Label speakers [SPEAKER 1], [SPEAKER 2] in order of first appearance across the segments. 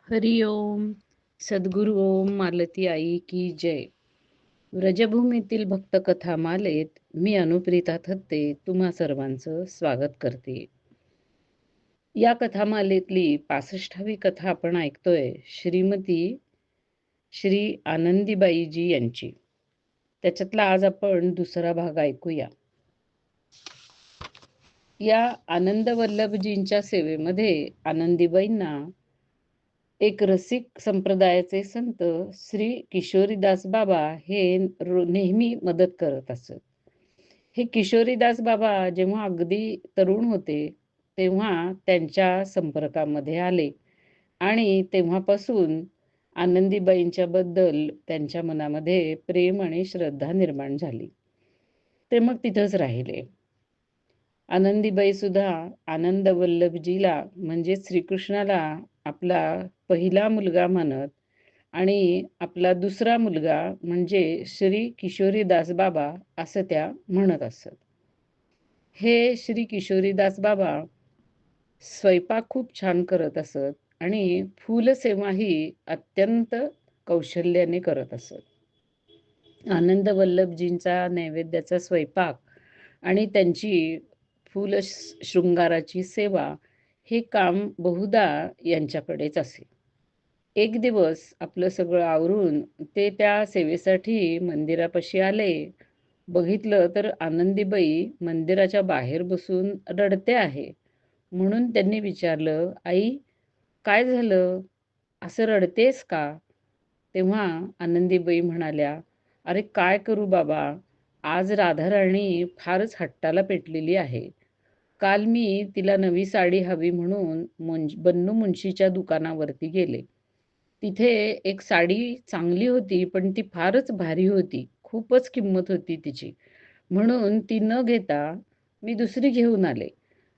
[SPEAKER 1] हरि ओम. सद्गुरु ओम मालती आई की जय. व्रजभूमीतील भक्त कथा मालेत मी अनुप्रिता थत्ते तुम्हा सर्वांचं स्वागत करते. या कथामालेतली 65वी कथा आपण ऐकतोय श्रीमती श्री आनंदीबाईजी यांची. त्याच्यातला आज आपण दुसरा भाग ऐकूया. या आनंद वल्लभजींच्या सेवेमध्ये आनंदीबाईंना एक रसिक संप्रदायाचे संत श्री किशोरीदास बाबा हे नेहमी मदत करत असत. हे किशोरीदास बाबा जेव्हा अगदी तरुण होते तेव्हा त्यांच्या संपर्कामध्ये आले आणि तेव्हापासून आनंदीबाईंच्या बद्दल त्यांच्या मनामध्ये प्रेम आणि श्रद्धा निर्माण झाली. ते मग तिथंच राहिले. आनंदीबाई सुद्धा आनंद वल्लभजीला म्हणजे श्रीकृष्णाला आपला पहिला मुलगा मानत आणि आपला दुसरा मुलगा म्हणजे श्री किशोरीदास बाबा असं त्या म्हणत असत. हे श्री किशोरीदास बाबा स्वयंपाक खूप छान करत असत आणि फूलसेवाही अत्यंत कौशल्याने करत असत. आनंद वल्लभजींचा नैवेद्याचा स्वयंपाक आणि त्यांची फूल शृंगाराची सेवा हे काम बहुधा यांच्याकडेच असे. एक दिवस आपलं सगळं आवरून ते त्या सेवेसाठी मंदिरापाशी आले. बघितलं तर आनंदीबाई मंदिराच्या बाहेर बसून रडते आहे. म्हणून त्यांनी विचारलं, आई काय झालं, असं रडतेस का? तेव्हा आनंदीबाई म्हणाल्या, अरे काय करू बाबा, आज राधाराणी फारच हट्टाला पेटलेली आहे. काल मी तिला नवी साडी हवी म्हणून बन्नू मुंशीच्या दुकानावरती गेले. तिथे एक साडी चांगली होती पण ती फारच भारी होती, खूपच किंमत होती तिची. म्हणून ती न घेता मी दुसरी घेऊन आले.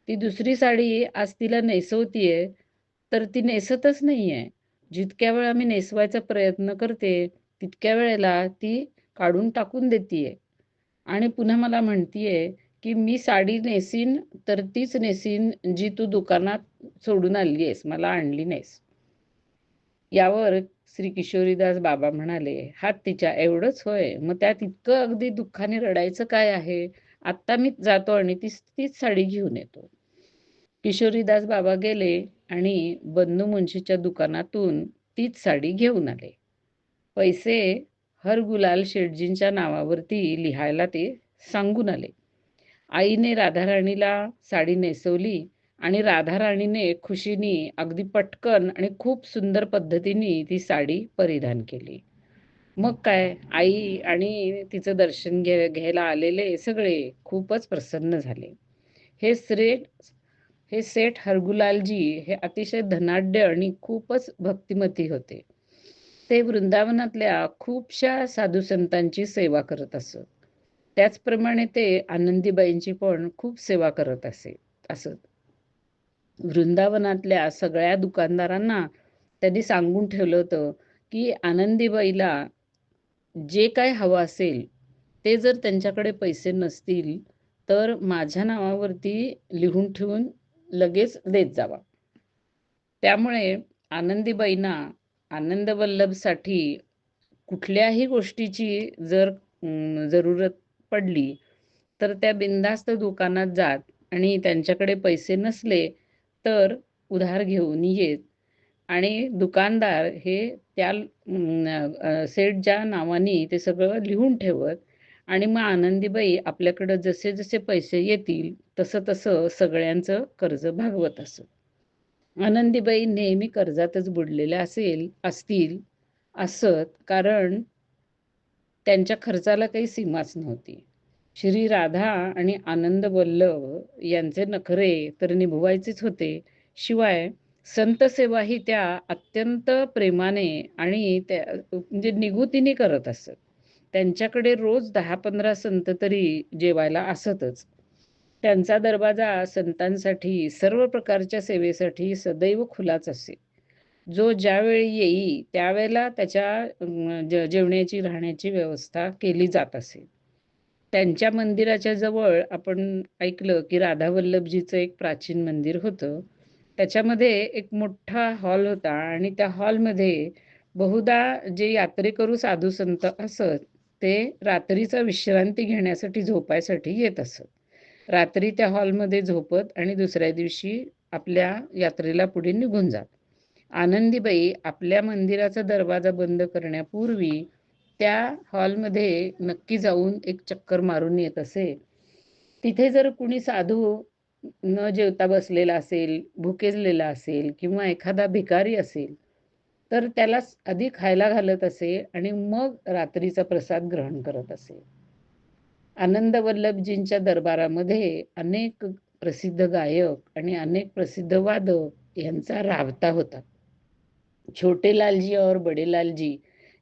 [SPEAKER 1] ती दुसरी साडी आज तिला नेसवतीये तर ती नेसतच नाहीये. जितक्या वेळा मी नेसवायचा प्रयत्न करते तितक्या वेळेला ती काढून टाकून देतीये आणि पुन्हा मला म्हणतीये की मी साडी नेसीन तर तीच नेसीन जी तू दुकानात सोडून आली आहेस, मला आणली नाहीस. यावर श्री किशोरीदास बाबा म्हणाले, हा तिच्या एवढंच होय, मग त्यात इतकं अगदी दुःखाने रडायचं काय आहे? आत्ता मी जातो आणि तीच साडी घेऊन येतो. किशोरीदास बाबा गेले आणि बन्नू मुंशीच्या दुकानातून तीच साडी घेऊन आले. पैसे हर गुलाल शेठजींच्या नावावरती लिहायला ते सांगून आले. आईने राधाराणीला साडी नेसवली आणि राधाराणीने खुशीने अगदी पटकन आणि खूप सुंदर पद्धतीने ती साडी परिधान केली. मग काय, आई आणि तिचं दर्शन घ्यायला आलेले सगळे खूपच प्रसन्न झाले. हे श्रेठ हे सेठ हरगुलालजी हे अतिशय धनाढ्य आणि खूपच भक्तिमती होते. ते वृंदावनातल्या खूपशा साधू संतांची सेवा करत असत. त्याचप्रमाणे ते आनंदीबाईंची पण खूप सेवा करत असत. वृंदावनातल्या सगळ्या दुकानदारांना त्यांनी सांगून ठेवलं होतं की आनंदीबाईला जे काय हवं असेल ते जर त्यांच्याकडे पैसे नसतील तर माझ्या नावावरती लिहून ठेवून लगेच देत जावा. त्यामुळे आनंदीबाईंना आनंदवल्लभसाठी कुठल्याही गोष्टीची जर जरूरत पडली तर त्या बिनधास्त दुकानात जात आणि त्यांच्याकडे पैसे नसले तर उधार घेऊन येत आणि दुकानदार हे त्या सेठच्या नावाने ते सगळं लिहून ठेवत आणि मग आनंदीबाई आपल्याकडं जसे जसे पैसे येतील तसं तसं सगळ्यांचं कर्ज भागवत असत. आनंदीबाई नेहमी कर्जातच बुडलेल्या असत कारण त्यांच्या खर्चाला काही सीमाच नव्हती. श्री राधा आणि आनंद वल्लभ यांचे नखरे तर निभवायचेच होते. शिवाय संत सेवा ही त्या अत्यंत प्रेमाने आणि त्या म्हणजे निगुतीने करत असत. त्यांच्याकडे रोज 10-15 संत तरी जेवायला असतच. त्यांचा दरवाजा संतांसाठी सर्व प्रकारच्या सेवेसाठी सदैव खुलाच असे. जो ज्यावेळी येई त्यावेळेला त्याच्या जेवण्याची राहण्याची व्यवस्था केली जात असे. त्यांच्या मंदिराच्या जवळ आपण ऐकलं की राधा वल्लभजीचं एक प्राचीन मंदिर होतं. त्याच्यामध्ये एक मोठा हॉल होता आणि त्या हॉलमध्ये बहुधा जे यात्रेकरू साधू संत असत, ते रात्रीचा विश्रांती घेण्यासाठी, झोपायसाठी येत असत. रात्री त्या हॉलमध्ये झोपत आणि दुसऱ्या दिवशी आपल्या यात्रेला पुढे निघून जात. आनंदीबाई आपल्या मंदिराचा दरवाजा बंद करण्यापूर्वी त्या हॉलमध्ये नक्की जाऊन एक चक्कर मारून येत असे. तिथे जर कुणी साधू न जेवता बसलेला असेल, भुकेजलेला असेल किंवा एखादा भिकारी असेल, तर त्याला आधी खायला घालत असे आणि मग रात्रीचा प्रसाद ग्रहण करत असे. आनंद वल्लभजींच्या दरबारामध्ये अनेक प्रसिद्ध गायक आणि अनेक प्रसिद्ध वादक यांचा राबता होता. छोटे लालजी और बडे लालजी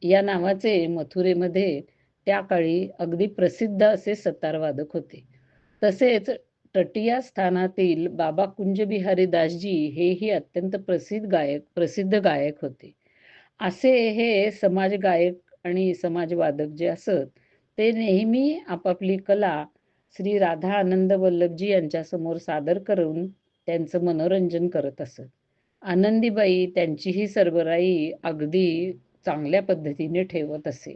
[SPEAKER 1] या नावाचे मथुरेमध्ये त्या काळी अगदी प्रसिद्ध असे सतार वादक होते. तसेच तटिया स्थानातील बाबा कुंजबिहारी दासजी हेही अत्यंत प्रसिद्ध गायक होते. असे हे समाज गायक आणि समाजवादक जे असत, ते नेहमी आपापली कला श्री राधा आनंद वल्लभजी यांच्यासमोर सादर करून त्यांचं मनोरंजन करत असत. आनंदीबाई त्यांची ही सरबराई अगदी चांगल्या पद्धतीने ठेवत असे.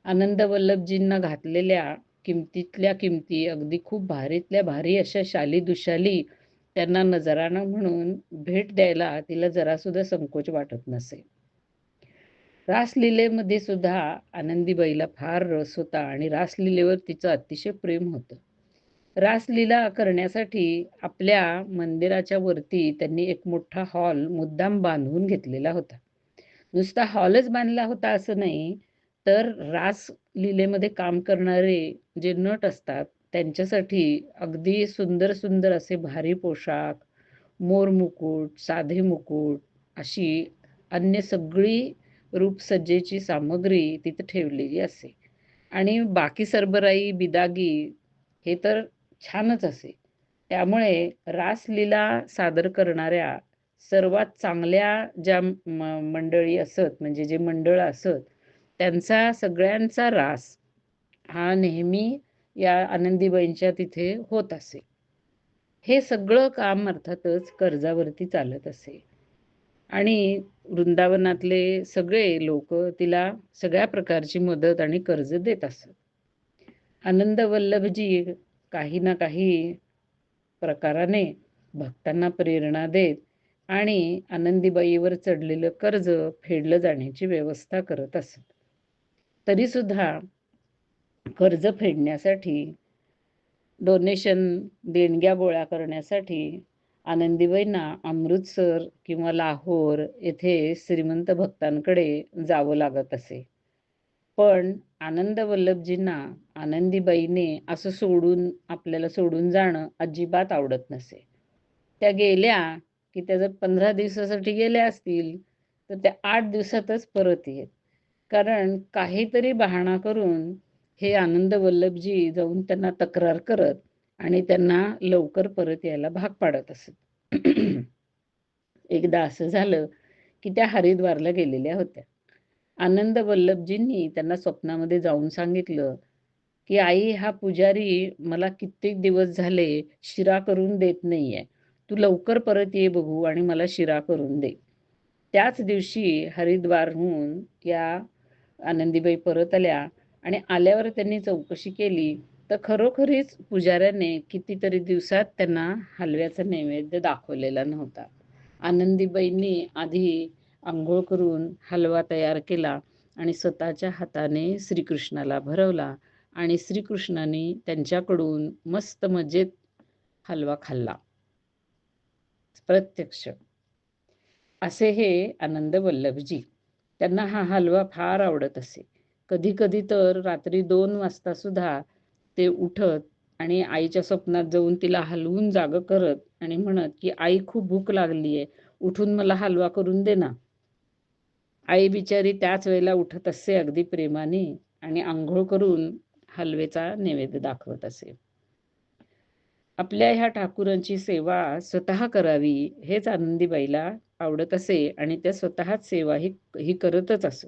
[SPEAKER 1] आनंद वल्लभजींना घातलेल्या किमतीतल्या किमती अगदी खूप भारीतल्या भारी अशा शाली त्यांना नजराणा म्हणून भेट द्यायला तिला जरासुद्धा संकोच वाटत नसे. रासलीलेमध्ये सुद्धा आनंदीबाईला फार रस होता आणि रासलीलेवर तिचं अतिशय प्रेम होतं. रासलीला करण्यासाठी आपल्या मंदिराच्या वरती त्यांनी एक मोठा हॉल मुद्दाम बांधून घेतलेला होता. नुसता हॉलच बांधला होता असं नाही, तर रासलीलेमध्ये काम करणारे जे नट असतात, त्यांच्यासाठी अगदी सुंदर सुंदर असे भारी पोशाख, मोर मुकुट, साधे मुकुट अशी अन्य सगळी रूपसज्जेची सामग्री तिथं ठेवलेली असे. आणि बाकी सरबराई, बिदागी हे तर छानच असे. त्यामुळे रासलीला सादर करणाऱ्या सर्वात चांगल्या ज्या मंडळी असत, म्हणजे जे मंडळ असत, त्यांचा सगळ्यांचा रास हा नेहमी या आनंदीबाईंच्या तिथे होत असे. हे सगळं काम अर्थातच कर्जावरती चालत असे. आणि वृंदावनातले सगळे लोक तिला सगळ्या प्रकारची मदत आणि कर्ज देत असत. आनंद वल्लभजी काही ना काही प्रकाराने भक्तांना प्रेरणा देत आणि आनंदीबाईवर चढलेलं कर्ज फेडलं जाण्याची व्यवस्था करत असत. तरी सुद्धा कर्ज फेडण्यासाठी डोनेशन, देणग्या गोळा करण्यासाठी आनंदीबाईंना अमृतसर किंवा लाहोर येथे श्रीमंत भक्तांकडे जावं लागत असे. पण आनंद वल्लभजींना आनंदीबाईने असं आपल्याला सोडून जाणं अजिबात आवडत नसे. त्या गेल्या की त्या जर 15 दिवसासाठी गेल्या असतील, तर त्या 8 दिवसातच परत येत. कारण काहीतरी बहाणा करून हे आनंद वल्लभजी जाऊन त्यांना तक्रार करत आणि त्यांना लवकर परत यायला भाग पाडत असत. एकदा असं झालं की त्या हरिद्वारला गेलेल्या होत्या. आनंद वल्लभजींनी त्यांना स्वप्नामध्ये जाऊन सांगितलं की आई, हा पुजारी मला कित्येक दिवस झाले शिरा करून देत नाहीये. तू लवकर परत ये बघू आणि मला शिरा करून दे. त्याच दिवशी हरिद्वारहून या आनंदीबाई परत आल्या आणि आल्यावर त्यांनी चौकशी केली, तर खरोखरीच पुजाऱ्याने कितीतरी दिवसात त्यांना हलव्याचा नैवेद्य दाखवलेला नव्हता. आनंदीबाईंनी आधी अंघोळ करून हलवा तयार केला आणि स्वतःच्या हाताने श्रीकृष्णाला भरवला आणि श्रीकृष्णाने त्यांच्याकडून मस्त मजेत हलवा खाल्ला प्रत्यक्ष. असे हे आनंद वल्लभजी. त्यांना हा हलवा फार आवडत असे. कधी कधी तर रात्री 2 वाजता सुद्धा ते उठत आणि आईच्या स्वप्नात जाऊन तिला हलवून जाग करत आणि म्हणत की आई, खूप भूक लागलीये, उठून मला हलवा करून दे ना. आई बिचारी त्याच वेळेला उठत असे अगदी प्रेमाने आणि आंघोळ करून हलवेचा नैवेद्य दाखवत असे. आपल्या ह्या ठाकूरांची सेवा स्वतः करावी हेच आनंदीबाईला आवडत असे आणि त्या स्वतःच सेवा ही करतच असत.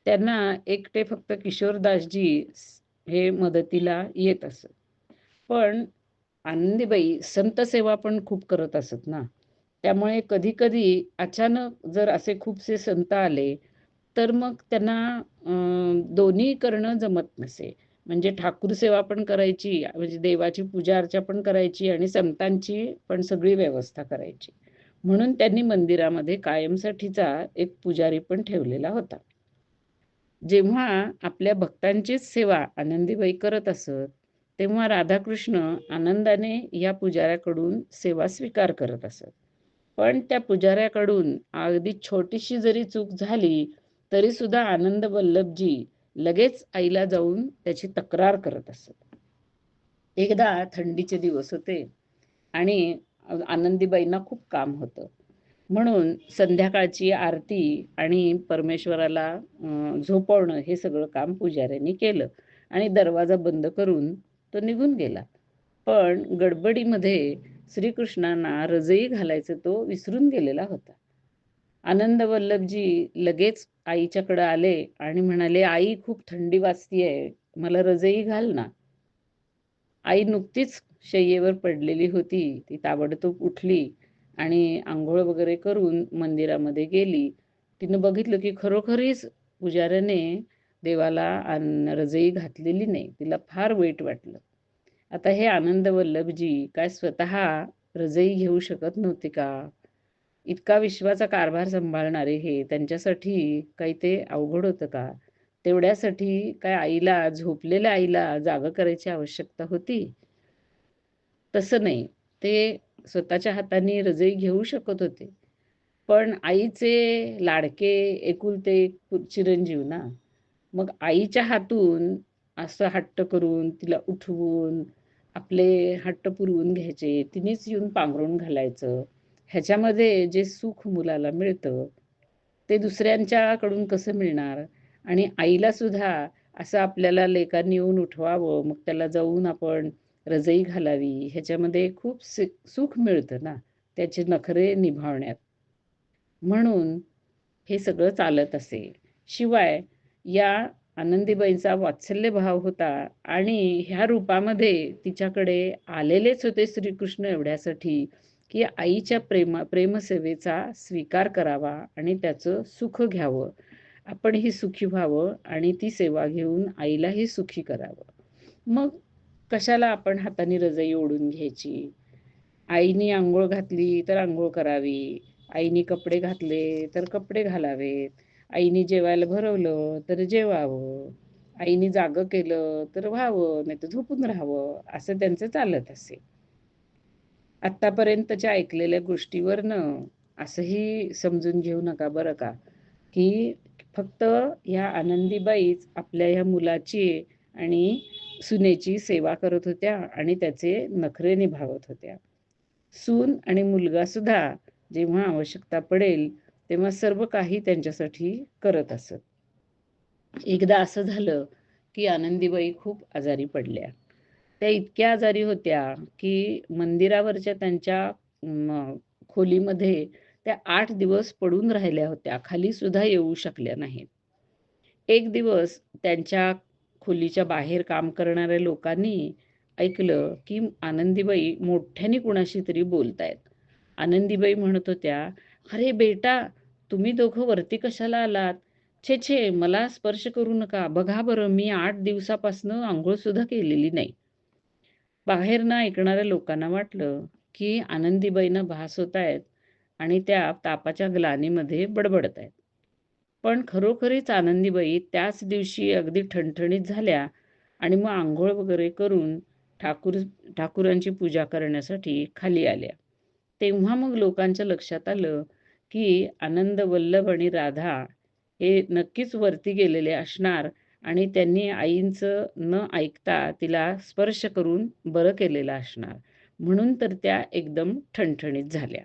[SPEAKER 1] त्यांना एकटे फक्त किशोरदासजी हे मदतीला येत असत. पण आनंदीबाई संत सेवा पण खूप करत असत ना. त्यामुळे कधी-कधी अचानक जर असे खूपसे संत आले, तर मग त्यांना दोन्ही करणं जमत नसे. म्हणजे ठाकूर सेवा पण करायची, म्हणजे देवाची पूजा-अर्चा पण करायची आणि संतांची पण सगळी व्यवस्था करायची. म्हणून त्यांनी मंदिरामध्ये कायमसाठीचा एक पुजारी पण ठेवलेला होता. जेव्हा आपल्या भक्तांचीच सेवा आनंदीबाई करत असत, तेव्हा राधाकृष्ण आनंदाने या पुजाऱ्याकडून सेवा स्वीकार करत असत. पण त्या पुजाऱ्याकडून अगदी छोटीशी जरी चूक झाली, तरी सुद्धा आनंद वल्लभजी लगेच आईला जाऊन त्याची तक्रार करत असत. एकदा थंडीचे दिवस होते आणि आनंदीबाईंना खूप काम होतं. म्हणून संध्याकाळची आरती आणि परमेश्वराला झोपवणं हे सगळं काम पुजाऱ्यांनी केलं आणि दरवाजा बंद करून तो निघून गेला. पण गडबडीमध्ये श्रीकृष्णांना रजई घालायचं तो विसरून गेलेला होता. आनंद वल्लभजी लगेच आईच्याकडे आले आणि म्हणाले, "आई, खूप थंडी वाजतीये, मला रजई घाल ना." आई नुकतीच शय्येवर पडलेली होती. ती ताबडतोब उठली आणि अंघोळ वगैरे करून मंदिरामध्ये गेली. तिनं बघितलं की खरोखरीच पुजाऱ्याने देवाला रजई घातलेली नाही. तिला फार वाईट वाटलं. आता हे आनंद वल्लभजी काय स्वतः रजई घेऊ शकत नव्हते का? इतका विश्वाचा कारभार सांभाळणारे हे त्यांच्यासाठी काही ते अवघड होतं का? तेवढ्यासाठी काय आईला, झोपलेल्या आईला जागं करायची आवश्यकता होती? तसं नाही. ते स्वतःच्या हाताने रजई घेऊ शकत होते. पण आईचे लाडके एकुलते एक चिरंजीव ना. मग आईच्या हातून असं हट्ट करून, तिला उठवून, आपले हट्ट पुरवून घ्यायचे. तिनेच येऊन पांघरून घालायचं. ह्याच्यामध्ये जे सुख मुलाला मिळतं, ते दुसऱ्यांच्याकडून कसं मिळणार? आणि आईला सुद्धा असं आपल्याला लेकांनी येऊन उठवावं, मग त्याला जाऊन आपण रजई घालावी, ह्याच्यामध्ये खूप सुख मिळतं ना, त्याचे नखरे निभावण्यात. म्हणून हे सगळं चालत असे. शिवाय या आनंदीबाईंचा वात्सल्यभाव होता आणि ह्या रूपामध्ये तिच्याकडे आलेलेच होते श्रीकृष्ण एवढ्यासाठी, की आईच्या प्रेमसेवेचा स्वीकार करावा आणि त्याचं सुख घ्यावं. आपणही सुखी व्हावं आणि ती सेवा घेऊन आईलाही सुखी करावं. मग कशाला आपण हाताने रजई ओढून घ्यायची? आईनी अंघोळ घातली तर अंघोळ करावी. आईनी कपडे घातले तर कपडे घालावेत. आईनी जेवायला भरवलं तर जेवावं. आईनी जागं केलं तर व्हावं, नाहीतर झोपून राहावं, असं त्यांचं चालत असे. आत्तापर्यंतच्या ऐकलेल्या गोष्टीवरनं असंही समजून घेऊ नका बरं का, की फक्त ह्या आनंदीबाईच आपल्या ह्या मुलाची आणि सुनेची सेवा करत होत्या आणि त्याचे नखरे निभावत होत्या. सून आणि मुलगा सुद्धा जेव्हा आवश्यकता पडेल, तेव्हा सर्व काही त्यांच्यासाठी करत असत. एकदा असं झालं, की आनंदीबाई खूप आजारी पडल्या. त्या इतक्या आजारी होत्या, की मंदिरावरच्या त्यांच्या खोलीमध्ये त्या 8 दिवस पडून राहिल्या होत्या. खाली सुद्धा येऊ शकल्या नाहीत. एक दिवस त्यांच्या खोलीच्या बाहेर काम करणाऱ्या लोकांनी ऐकलं, की आनंदीबाई मोठ्याने कुणाशी तरी बोलतायत. आनंदीबाई म्हणत होत्या, "अरे बेटा, तुम्ही दोघं वरती कशाला आलात? छे छे, मला स्पर्श करू नका. बघा बरं, मी 8 दिवसापासनं अंघोळ सुद्धा केलेली नाही." बाहेरनं ऐकणाऱ्या लोकांना वाटलं, की आनंदीबाईंना भास होतायत आणि त्या तापाच्या ग्लानीमध्ये बडबडतायत. पण खरोखरीच आनंदीबाई त्याच दिवशी अगदी ठणठणीत झाल्या आणि मग अंघोळ वगैरे करून ठाकूरांची पूजा करण्यासाठी खाली आल्या. तेव्हा मग लोकांच्या लक्षात आलं, की आनंद वल्लभ आणि राधा हे नक्कीच वरती गेलेले असणार आणि त्यांनी आईंचं न ऐकता तिला स्पर्श करून बरं केलेलं असणार. म्हणून तर त्या एकदम ठणठणीत झाल्या.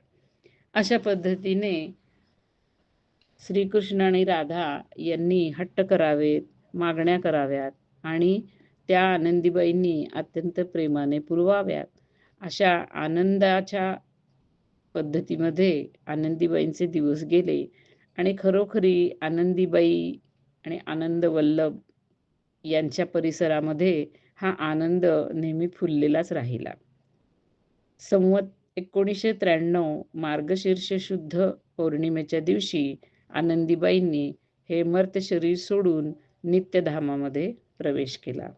[SPEAKER 1] अशा पद्धतीने श्रीकृष्ण आणि राधा यांनी हट्ट करावेत, मागण्या कराव्यात आणि त्या आनंदीबाईंनी अत्यंत प्रेमाने पुरवाव्यात. अशा आनंदाच्या पद्धतीमध्ये आनंदीबाईंचे दिवस गेले आणि खरोखरी आनंदीबाई आणि आनंद वल्लभ यांच्या परिसरामध्ये हा आनंद नेहमी फुललेलाच राहिला. संवत 1993 मार्गशीर्ष शुद्ध पौर्णिमेच्या दिवशी आनंदीबाईंनी हे मर्त शरीर सोडून नित्यधामामध्ये प्रवेश केला.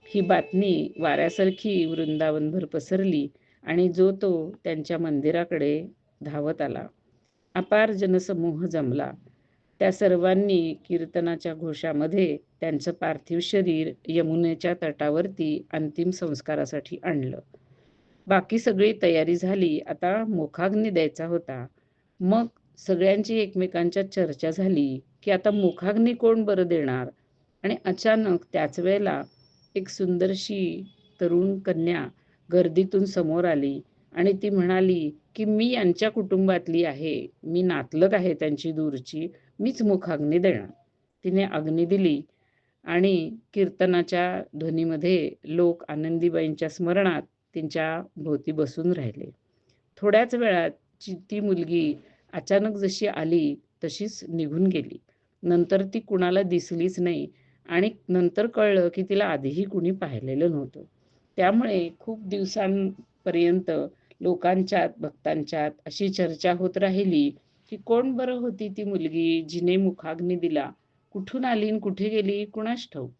[SPEAKER 1] ही बातमी वाऱ्यासारखी वृंदावनभर पसरली आणि जो तो त्यांच्या मंदिराकडे धावत आला. अपार जनसमूह जमला. त्या सर्वांनी कीर्तनाच्या घोषामध्ये त्यांचं पार्थिव शरीर यमुनेच्या तटावरती अंतिम संस्कारासाठी आणलं. बाकी सगळी तयारी झाली. आता मुखाग्नी द्यायचा होता. मग सगळ्यांची एकमेकांच्या चर्चा झाली, की आता मुखाग्नी कोण बरं देणार? आणि अचानक त्याच वेळेला एक सुंदरशी तरुण कन्या गर्दीतून समोर आली आणि ती म्हणाली, की "मी यांच्या कुटुंबातली आहे. मी नातलग आहे त्यांची दूरची. मीच मुखाग्नी देणार." तिने अग्नी दिली आणि कीर्तनाच्या ध्वनीमध्ये लोक आनंदीबाईंच्या स्मरणात त्यांच्या भोवती बसून राहिले. थोड्याच वेळात ती मुलगी अचानक जशी आली तशीच निघून गेली. नंतर ती कुणाला दिसलीच नाही आणि नंतर कळलं की तिला आधीही कुणी पाहिलेलं नव्हतं. त्यामुळे खूप दिवसांपर्यंत लोकांच्यात, भक्तांच्यात अशी चर्चा होत राहिली, की कोण बरं होती ती मुलगी जिने मुखाग्नी दिला? कुठून आली आणि कुठे गेली कुणास ठाऊक?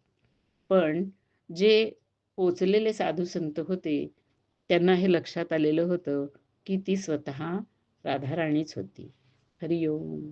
[SPEAKER 1] पण जे पोचलेले साधू संत होते, त्यांना हे लक्षात आलेलं होतं, की ती स्वतः राधाराणीच होती. हरी ओम.